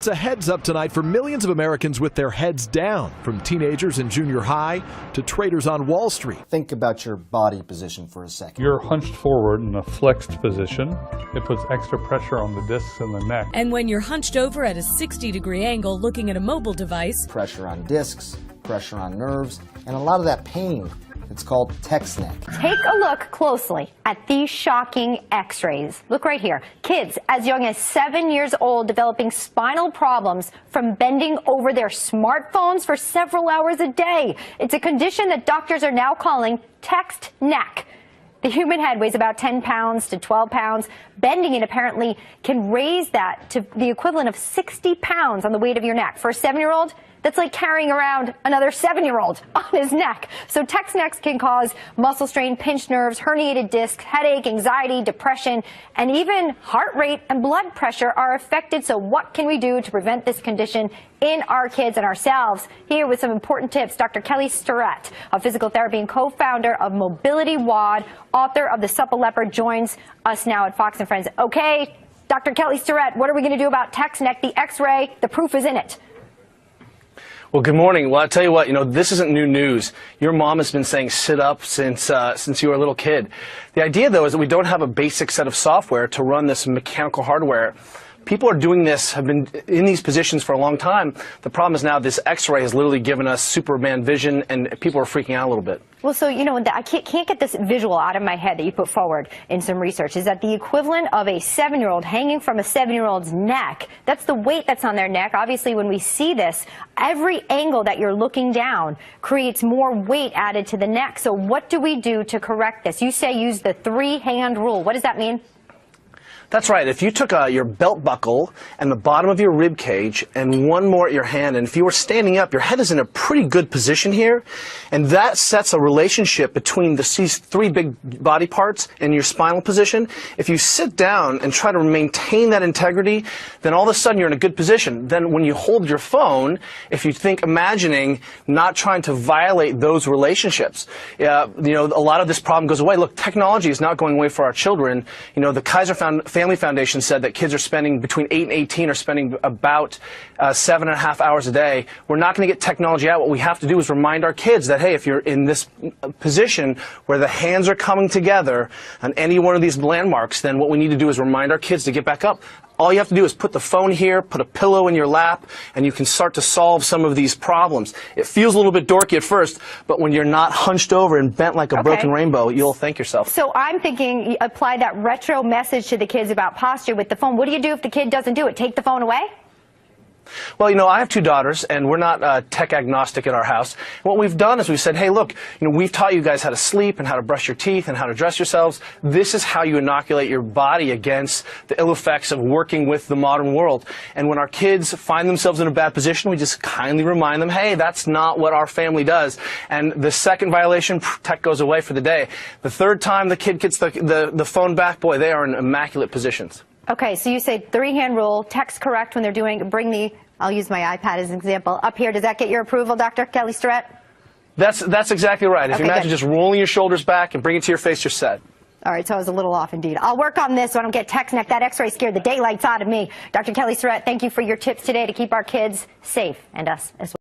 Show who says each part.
Speaker 1: It's a heads up tonight for millions of Americans with their heads down, from teenagers in junior high to traders on Wall Street.
Speaker 2: Think about your body position for a second.
Speaker 3: You're hunched forward in a flexed position. It puts extra pressure on the discs in the neck.
Speaker 4: And when you're hunched over at a 60-degree angle looking at a mobile device,
Speaker 2: Pressure on discs, pressure on nerves, and a lot of that pain. It's called text neck.
Speaker 5: Take a look closely at these shocking x-rays. Look right here. Kids as young as 7 years old developing spinal problems from bending over their smartphones for several hours a day. It's a condition that doctors are now calling text neck. The human head weighs about 10 pounds to 12 pounds. Bending it apparently can raise that to the equivalent of 60 pounds on the weight of your neck. For a 7-year-old, that's like carrying around another 7-year-old on his neck. So text necks can cause muscle strain, pinched nerves, herniated discs, headache, anxiety, depression, and even heart rate and blood pressure are affected. So what can we do to prevent this condition in our kids and ourselves? Here with some important tips, Dr. Kelly Starrett, a physical therapy and co-founder of Mobility WOD, author of The Supple Leopard, joins us now at Fox & Friends. Okay, Dr. Kelly Starrett, what are we going to do about text neck? The x-ray, the proof is in it.
Speaker 6: Well, good morning. Well, I'll tell you what, this isn't new news. Your mom has been saying sit up since you were a little kid. The idea, though, is that we don't have a basic set of software to run this mechanical hardware. People are doing this, have been in these positions for a long time. The problem is now this x-ray has literally given us Superman vision, and people are freaking out a little bit.
Speaker 5: Well, so, I can't get this visual out of my head that you put forward in some research. Is that the equivalent of a 7-year-old hanging from a 7-year-old's neck? That's the weight that's on their neck. Obviously, when we see this, every angle that you're looking down creates more weight added to the neck. So what do we do to correct this? You say use the 3-hand rule. What does that mean?
Speaker 6: That's right. If you took your belt buckle and the bottom of your rib cage and one more at your hand, and if you were standing up, your head is in a pretty good position here, and that sets a relationship between these 3 big body parts and your spinal position. If you sit down and try to maintain that integrity, then all of a sudden you're in a good position. Then when you hold your phone, if you think imagining not trying to violate those relationships, a lot of this problem goes away. Look, technology is not going away for our children. The Kaiser Family Foundation said that kids are spending between 8 and 18 are spending about 7.5 hours a day. We're not going to get technology out. What we have to do is remind our kids that, hey, if you're in this position where the hands are coming together on any one of these landmarks, then what we need to do is remind our kids to get back up. All you have to do is put the phone here, put a pillow in your lap, and you can start to solve some of these problems. It feels a little bit dorky at first, but when you're not hunched over and bent like a broken rainbow, you'll thank yourself.
Speaker 5: So I'm thinking apply that retro message to the kids about posture with the phone. What do you do if the kid doesn't do it? Take the phone away?
Speaker 6: Well, I have 2 daughters, and we're not tech agnostic at our house. What we've done is we've said, hey, look, we've taught you guys how to sleep and how to brush your teeth and how to dress yourselves. This is how you inoculate your body against the ill effects of working with the modern world. And when our kids find themselves in a bad position, we just kindly remind them, hey, that's not what our family does. And the second violation, tech goes away for the day. The third time the kid gets the phone back, boy, they are in immaculate positions.
Speaker 5: Okay, so you say 3-hand rule, text correct when they're doing, I'll use my iPad as an example, up here. Does that get your approval, Dr. Kelly Starrett?
Speaker 6: That's exactly right. If you imagine just rolling your shoulders back and bring it to your face, you're set.
Speaker 5: All right, so I was a little off indeed. I'll work on this so I don't get text neck. That x-ray scared the daylights out of me. Dr. Kelly Starrett, thank you for your tips today to keep our kids safe and us as well.